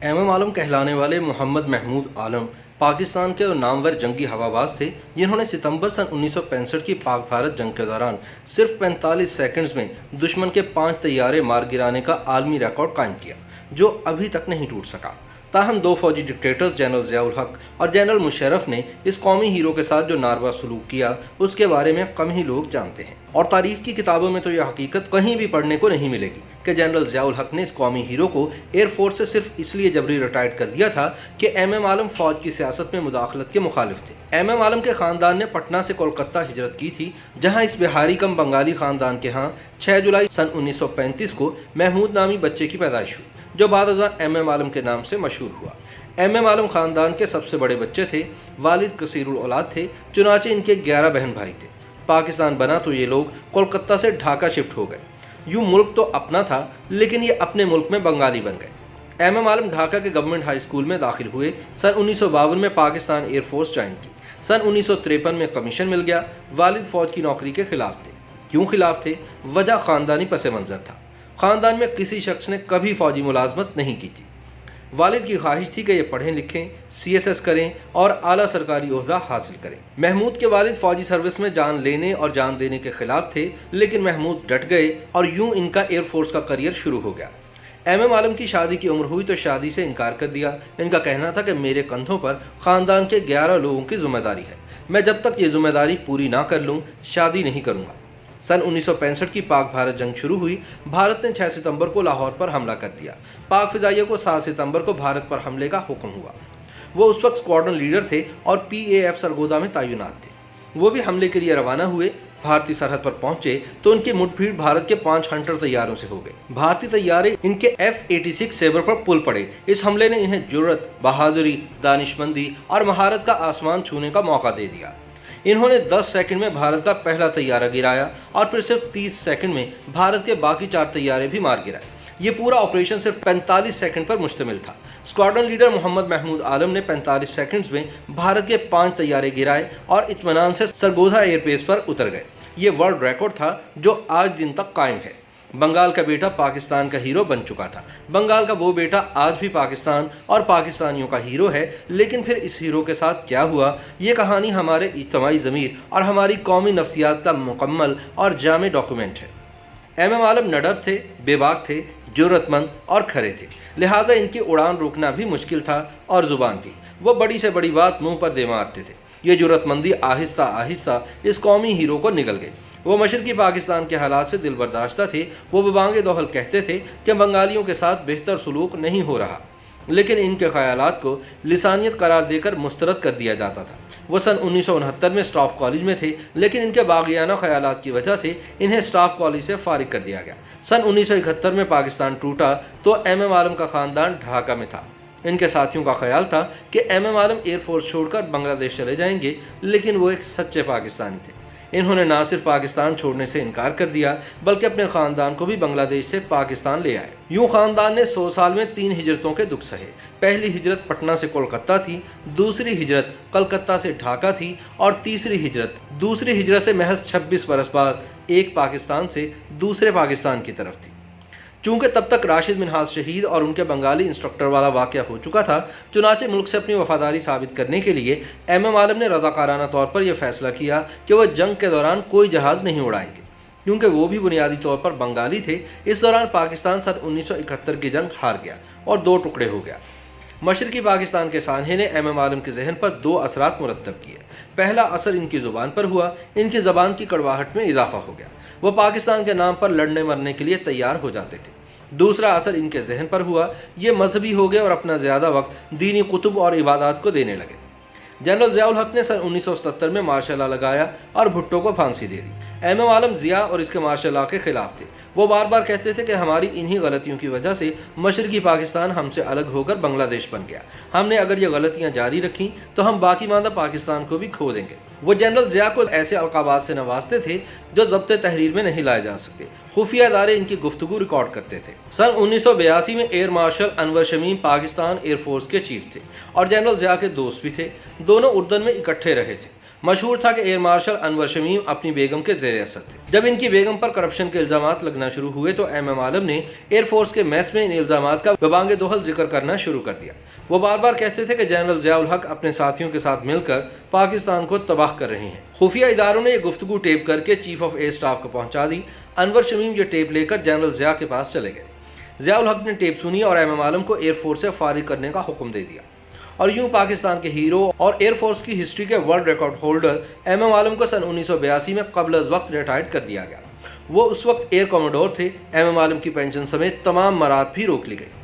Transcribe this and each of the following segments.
M عالم کہلانے والے محمد محمود عالم پاکستان کے نامور جنگی ہواباز تھے جنہوں نے ستمبر سن 1965 کی پاک بھارت جنگ کے دوران صرف 45 سیکنڈز میں دشمن کے 5 طیارے مار گرانے کا عالمی ریکارڈ قائم کیا جو ابھی تک نہیں ٹوٹ سکا۔ تاہم دو فوجی ڈکٹیٹرز جنرل ضیاء الحق اور جنرل مشرف نے اس قومی ہیرو کے ساتھ جو ناروا سلوک کیا اس کے بارے میں کم ہی لوگ جانتے ہیں، اور تاریخ کی کتابوں میں تو یہ حقیقت کہیں بھی پڑھنے کو نہیں ملے گی کہ جنرل ضیاء الحق نے اس قومی ہیرو کو ایئر فورس سے صرف اس لیے جبری ریٹائرڈ کر دیا تھا کہ ایم عالم فوج کی سیاست میں مداخلت کے مخالف تھے۔ ایم عالم کے خاندان نے پٹنہ سے کولکتہ ہجرت کی تھی، جہاں اس بہاری کم بنگالی خاندان کے ہاں 6 جولائی سن 1935 کو محمود نامی بچے کی پیدائش ہوئی جو بعد ازاں ایم عالم کے نام سے مشہور ہوا۔ ایم عالم خاندان کے سب سے بڑے بچے تھے، والد کثیر الاولاد تھے، چنانچہ ان کے 11 بہن بھائی تھے۔ پاکستان بنا تو یہ لوگ کولکتہ سے ڈھاکہ شفٹ ہو گئے۔ یوں ملک تو اپنا تھا لیکن یہ اپنے ملک میں بنگالی بن گئے۔ ایم عالم ڈھاکہ کے گورنمنٹ ہائی اسکول میں داخل ہوئے، سن 1952 میں پاکستان ایئر فورس جوائن کی، سن 1953 میں کمیشن مل گیا۔ والد فوج کی نوکری کے خلاف تھے۔ کیوں خلاف تھے؟ وجہ خاندانی پس منظر تھا۔ خاندان میں کسی شخص نے کبھی فوجی ملازمت نہیں کی تھی۔ والد کی خواہش تھی کہ یہ پڑھیں لکھیں، سی ایس ایس کریں اور اعلیٰ سرکاری عہدہ حاصل کریں۔ محمود کے والد فوجی سروس میں جان لینے اور جان دینے کے خلاف تھے، لیکن محمود ڈٹ گئے اور یوں ان کا ایئر فورس کا کریئر شروع ہو گیا۔ ایم عالم کی شادی کی عمر ہوئی تو شادی سے انکار کر دیا۔ ان کا کہنا تھا کہ میرے کندھوں پر خاندان کے 11 لوگوں کی ذمہ داری ہے، میں جب تک یہ ذمہ داری پوری نہ کر لوں شادی نہیں کروں گا۔ سن 1965 کی پاک بھارت جنگ شروع ہوئی۔ بھارت نے 6 ستمبر کو لاہور پر حملہ کر دیا۔ پاک فضائیہ کو 7 ستمبر کو بھارت پر حملے کا حکم ہوا۔ وہ اس وقت اسکواڈرن لیڈر تھے اور پی اے ایف سرگودا میں تعینات تھے۔ وہ بھی حملے کے لیے روانہ ہوئے۔ بھارتی سرحد پر پہنچے تو ان کی مٹ بھیڑ بھارت کے 5 ہنٹر طیاروں سے ہو گئے۔ بھارتی طیارے ان کے F-86 سیبر پر پل پڑے۔ اس حملے نے انہیں جرأت، بہادری، دانشمندی اور مہارت کا آسمان چھونے کا موقع دے دیا۔ انہوں نے 10 سیکنڈ میں بھارت کا پہلا طیارہ گرایا اور پھر صرف 30 سیکنڈ میں بھارت کے باقی 4 طیارے بھی مار گرائے۔ یہ پورا آپریشن صرف 45 سیکنڈ پر مشتمل تھا۔ اسکواڈرن لیڈر محمد محمود عالم نے 45 سیکنڈز میں بھارت کے 5 طیارے گرائے اور اطمینان سے سرگودا ایئر بیس پر اتر گئے۔ یہ ورلڈ ریکارڈ تھا جو آج دن تک قائم ہے۔ بنگال کا بیٹا پاکستان کا ہیرو بن چکا تھا۔ بنگال کا وہ بیٹا آج بھی پاکستان اور پاکستانیوں کا ہیرو ہے، لیکن پھر اس ہیرو کے ساتھ کیا ہوا، یہ کہانی ہمارے اجتماعی ضمیر اور ہماری قومی نفسیات کا مکمل اور جامع ڈاکومنٹ ہے۔ ایم عالم نڈر تھے، بے باک تھے، جرأت مند اور کھرے تھے، لہٰذا ان کی اڑان روکنا بھی مشکل تھا اور زبان بھی۔ وہ بڑی سے بڑی بات منہ پر دے مارتے تھے۔ یہ جرأت مندی آہستہ آہستہ اس قومی ہیرو کو نگل گئی۔ وہ مشرقی پاکستان کے حالات سے دل برداشتہ تھے۔ وہ ببانگ دوحل کہتے تھے کہ بنگالیوں کے ساتھ بہتر سلوک نہیں ہو رہا، لیکن ان کے خیالات کو لسانیت قرار دے کر مسترد کر دیا جاتا تھا۔ وہ سن 1969 میں اسٹاف کالج میں تھے، لیکن ان کے باغیانہ خیالات کی وجہ سے انہیں اسٹاف کالج سے فارغ کر دیا گیا۔ سن 1971 میں پاکستان ٹوٹا تو ایم عالم کا خاندان ڈھاکہ میں تھا۔ ان کے ساتھیوں کا خیال تھا کہ ایم عالم ایئر فورس چھوڑ کر بنگلہ دیش چلے جائیں گے، لیکن وہ ایک سچے پاکستانی تھے۔ انہوں نے نہ صرف پاکستان چھوڑنے سے انکار کر دیا بلکہ اپنے خاندان کو بھی بنگلہ دیش سے پاکستان لے آئے۔ یوں خاندان نے 100 سال میں 3 ہجرتوں کے دکھ سہے۔ پہلی ہجرت پٹنہ سے کولکتہ تھی، دوسری ہجرت کلکتہ سے ڈھاکہ تھی اور تیسری ہجرت سے محض 26 برس بعد ایک پاکستان سے دوسرے پاکستان کی طرف تھی۔ چونکہ تب تک راشد منہاس شہید اور ان کے بنگالی انسٹرکٹر والا واقعہ ہو چکا تھا، چنانچہ ملک سے اپنی وفاداری ثابت کرنے کے لیے ایم عالم نے رضاکارانہ طور پر یہ فیصلہ کیا کہ وہ جنگ کے دوران کوئی جہاز نہیں اڑائیں گے، کیونکہ وہ بھی بنیادی طور پر بنگالی تھے۔ اس دوران پاکستان سن 1971 کی جنگ ہار گیا اور 2 ٹکڑے ہو گیا۔ مشرقی پاکستان کے سانحے نے ایم عالم کے ذہن پر 2 اثرات مرتب کیے۔ پہلا اثر ان کی زبان پر ہوا۔ ان کی زبان کی کڑواہٹ میں اضافہ ہو گیا۔ وہ پاکستان کے نام پر لڑنے مرنے کے لیے تیار ہو جاتے تھے۔ دوسرا اثر ان کے ذہن پر ہوا۔ یہ مذہبی ہو گئے اور اپنا زیادہ وقت دینی کتب اور عبادات کو دینے لگے۔ جنرل ضیاء الحق نے سن 1977 میں مارشل لاء لگایا اور بھٹو کو پھانسی دے دی۔ ایم عالم ضیاء اور اس کے مارشل لاء کے خلاف تھے۔ وہ بار بار کہتے تھے کہ ہماری انہی غلطیوں کی وجہ سے مشرقی پاکستان ہم سے الگ ہو کر بنگلہ دیش بن گیا۔ ہم نے اگر یہ غلطیاں جاری رکھیں تو ہم باقی ماندہ پاکستان کو بھی کھو دیں گے۔ وہ جنرل ضیاء کو ایسے القابات سے نوازتے تھے جو ضبط تحریر میں نہیں لائے جا سکتے۔ خفیہ ادارے ان کی گفتگو ریکارڈ کرتے تھے۔ سن 1982 میں ایئر مارشل انور شمیم پاکستان ایئر فورس کے چیف تھے اور جنرل ضیاء کے دوست بھی تھے۔ دونوں اردن میں اکٹھے رہے تھے۔ मशहूर था कि एयर मार्शल अनवर शमीम अपनी बेगम के ज़ेर असर थे। जब इनकी बेगम पर करप्शन के इल्जामात लगना शुरू हुए तो एमएम आलम ने एयरफोर्स के मेस में इन इल्जामात का बबांगे दोहल जिक्र करना शुरू कर दिया। वो बार बार कहते थे कि जनरल ज़ियाउल हक अपने साथियों के साथ मिलकर पाकिस्तान को तबाह कर रहे हैं। खुफिया इदारों ने ये गुफ्तगू टेप करके चीफ ऑफ एयर स्टाफ को पहुंचा दी। अनवर शमीम ये टेप लेकर जनरल ज़िया के पास चले गए। ज़ियाउल हक ने टेप सुनी और एमएम आलम को एयरफोर्स से फारिग करने का हुक्म दे दिया। और यूं पाकिस्तान के हीरो और एयरफोर्स की हिस्ट्री के वर्ल्ड रिकॉर्ड होल्डर एमएम आलम को सन 1982 में कब्ल अज़ वक्त रिटायर्ड कर दिया गया। वो उस वक्त एयर कमोडोर थे। एमएम आलम की पेंशन समेत तमाम मराद भी रोक ली गई।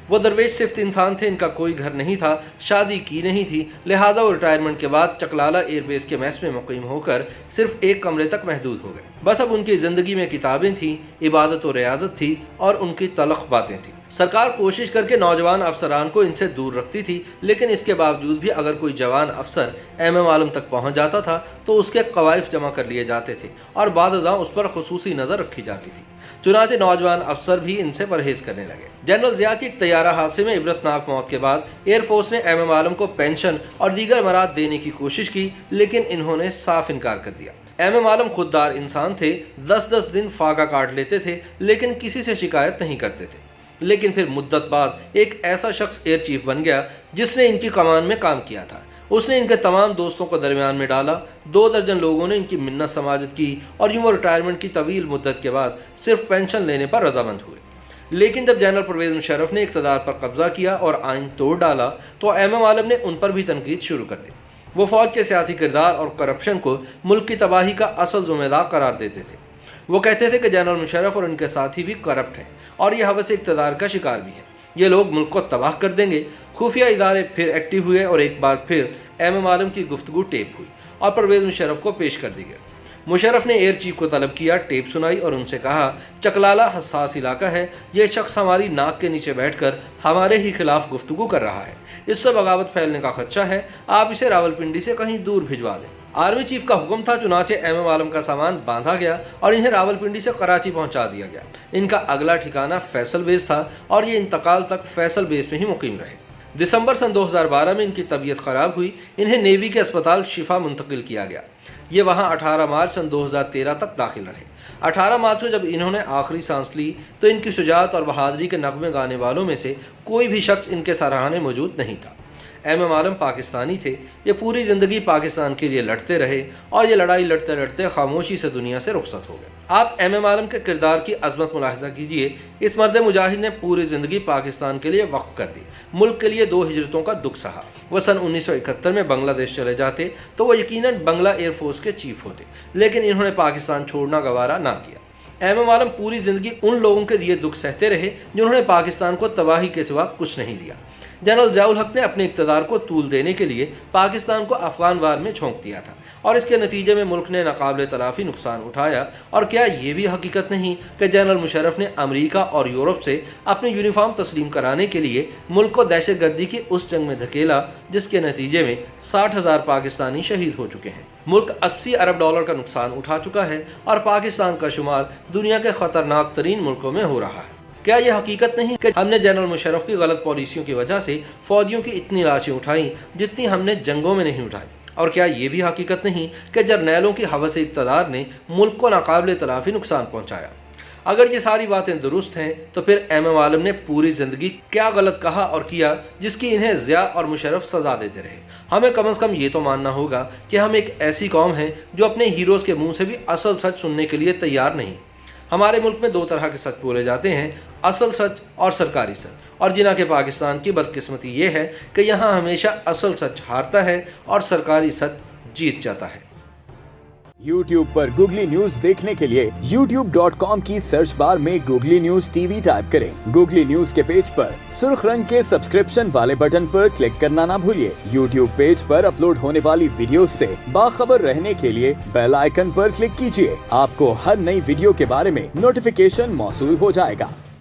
वो दरवेश सिर्फ इंसान थे, इनका कोई घर नहीं था, शादी की नहीं थी, लिहाजा वो रिटायरमेंट के बाद चकलाला एयरबेस के मेस में मुकीम होकर सिर्फ एक कमरे तक महदूद हो गए। बस अब उनकी ज़िंदगी में किताबें थीं, इबादत और रियाजत थी और उनकी तलख बातें थीं। सरकार कोशिश करके नौजवान अफसरान को इनसे दूर रखती थी, लेकिन इसके बावजूद भी अगर कोई जवान अफसर एमएम आलम तक पहुंच जाता था तो उसके कवाइफ जमा कर लिए जाते थे और बादशाह उस पर खुसूसी नज़र रखी जाती थी। चुनांचे नौजवान अफसर भी इनसे परहेज करने लगे। जनरल ज़िया की एक तैयारा हादसे में इबरतनाक मौत के बाद एयरफोर्स ने एमएम आलम को पेंशन और दीगर मराद देने की कोशिश की, लेकिन इन्होंने साफ इनकार कर दिया। एमएम आलम खुददार इंसान थे, 10-10 दिन फाका काट लेते थे, लेकिन किसी से शिकायत नहीं करते थे। लेकिन फिर मुद्दत बाद एक ऐसा शख्स एयर चीफ बन गया जिसने इनकी कमान में काम किया था। उसने इनके तमाम दोस्तों को दरमियान में डाला। 2 दर्जन लोगों ने इनकी मिन्नत समाजत की और यूं रिटायरमेंट की तवील मुद्दत के बाद सिर्फ पेंशन लेने पर रजामंद हुए। लेकिन जब जनरल परवेज़ मुशर्रफ ने इक़्तिदार पर कब्जा किया और आइन तोड़ डाला तो एमएम आलम ने उन पर भी तनकीद शुरू कर दी। वो फौज के सियासी किरदार और करप्शन को मुल्क की तबाही का असल ज़िम्मेदार करार देते थे। वो कहते थे कि जनरल मुशर्रफ और उनके साथी भी करप्ट हैं और ये हवस इक़्तिदार का शिकार भी है। ये लोग मुल्क को तबाह कर देंगे। खुफिया इदारे फिर एक्टिव हुए और एक बार फिर एमएम आलम की गुफ्तगू टेप हुई और परवेज़ मुशर्रफ को पेश कर दी गई। मुशर्रफ ने एयर चीफ को तलब किया, टेप सुनाई और उनसे कहा, चकलाला हसास इलाका है, ये शख्स हमारी नाक के नीचे बैठकर हमारे ही खिलाफ गुफ्तगू कर रहा है, इससे बगावत फैलने का खदशा है, आप इसे रावलपिंडी से कहीं दूर भिजवा दें। आर्मी चीफ का हुक्म था, चुनाचे एमएम आलम का सामान बांधा गया और इन्हें रावलपिंडी से कराची पहुंचा दिया गया। इनका अगला ठिकाना फैसल बेस था और ये इंतकाल तक फैसल बेस में ही मुकीम रहे। दिसंबर सन 2012 में इनकी तबीयत खराब हुई। इन्हें नेवी के अस्पताल शिफा मुंतकिल किया गया। ये वहाँ 18 मार्च सन 2013 तक दाखिल रहे। 18 मार्च को जब इन्होंने आखिरी सांस ली तो इनकी शुजाअत और बहादुरी के नगमे गाने वालों में से कोई भी शख्स इनके सराहने मौजूद नहीं था। एमएम आलम पाकिस्तानी थे। ये पूरी ज़िंदगी पाकिस्तान के लिए लड़ते रहे और ये लड़ाई लड़ते लड़ते खामोशी से दुनिया से रुखसत हो गए। आप एमएम आलम के किरदार की अजमत मुलाहिजा कीजिए। इस मर्द मुजाहिद ने पूरी ज़िंदगी पाकिस्तान के लिए वक्फ कर दी। मुल्क के लिए 2 हिजरतों का दुख सहा। वह सन 1971 में बांग्लादेश चले जाते तो वह यकीनन बंगला एयरफोर्स के चीफ होते, लेकिन इन्होंने पाकिस्तान छोड़ना गवारा ना किया। एमएम आलम पूरी ज़िंदगी उन लोगों के दिए दुख सहते रहे जिन्होंने पाकिस्तान को तबाही के सिवा कुछ नहीं दिया। जनरल ज़ियाउल हक ने अपने इक़्तिदार को तूल देने के लिए पाकिस्तान को अफ़गान वार में झोंक दिया था और इसके नतीजे में मुल्क ने नाकाबिले तलाफ़ी नुकसान उठाया। और क्या ये भी हकीकत नहीं कि जनरल मुशर्रफ ने अमेरिका और यूरोप से अपने यूनिफॉर्म तस्लीम कराने के लिए मुल्क को दहशतगर्दी की उस जंग में धकेला जिसके नतीजे में 60,000 पाकिस्तानी शहीद हो चुके हैं। मुल्क 80 अरब डॉलर का नुकसान उठा चुका है और पाकिस्तान का शुमार दुनिया के ख़तरनाक तरीन मुल्कों में हो रहा है। क्या यह हकीकत नहीं कि हमने जनरल मुशर्रफ की गलत पॉलिसियों की वजह से फौजियों की इतनी लाशें उठाई जितनी हमने जंगों में नहीं उठाई? और क्या ये भी हकीकत नहीं कि जर्नैलों की हवस इक़्तिदार ने मुल्क को नाकाबिले तलाफ़ी नुकसान पहुँचाया? अगर ये सारी बातें दुरुस्त हैं तो फिर एमएम आलम ने पूरी ज़िंदगी क्या गलत कहा और किया जिसकी इन्हें ज़िया और मुशर्रफ सज़ा देते रहे? हमें कम से कम ये तो मानना होगा कि हम एक ऐसी कौम हैं जो अपने हीरोज़ के मुँह से भी असल सच सुनने के लिए तैयार नहीं। हमारे मुल्क में 2 तरह के सच बोले जाते हैं, असल सच और सरकारी सच। और जिना के पाकिस्तान की बदकिस्मती ये है कि यहाँ हमेशा असल सच हारता है और सरकारी सच जीत जाता है। YouTube पर गूगली न्यूज देखने के लिए youtube.com की सर्च बार में गूगली न्यूज टीवी टाइप करें। गूगली न्यूज के पेज पर सुर्ख रंग के सब्सक्रिप्शन वाले बटन पर क्लिक करना ना भूलिए। YouTube पेज पर अपलोड होने वाली वीडियो से बाखबर रहने के लिए बेल आइकन पर क्लिक कीजिए। आपको हर नई वीडियो के बारे में नोटिफिकेशन मौसूल हो जाएगा।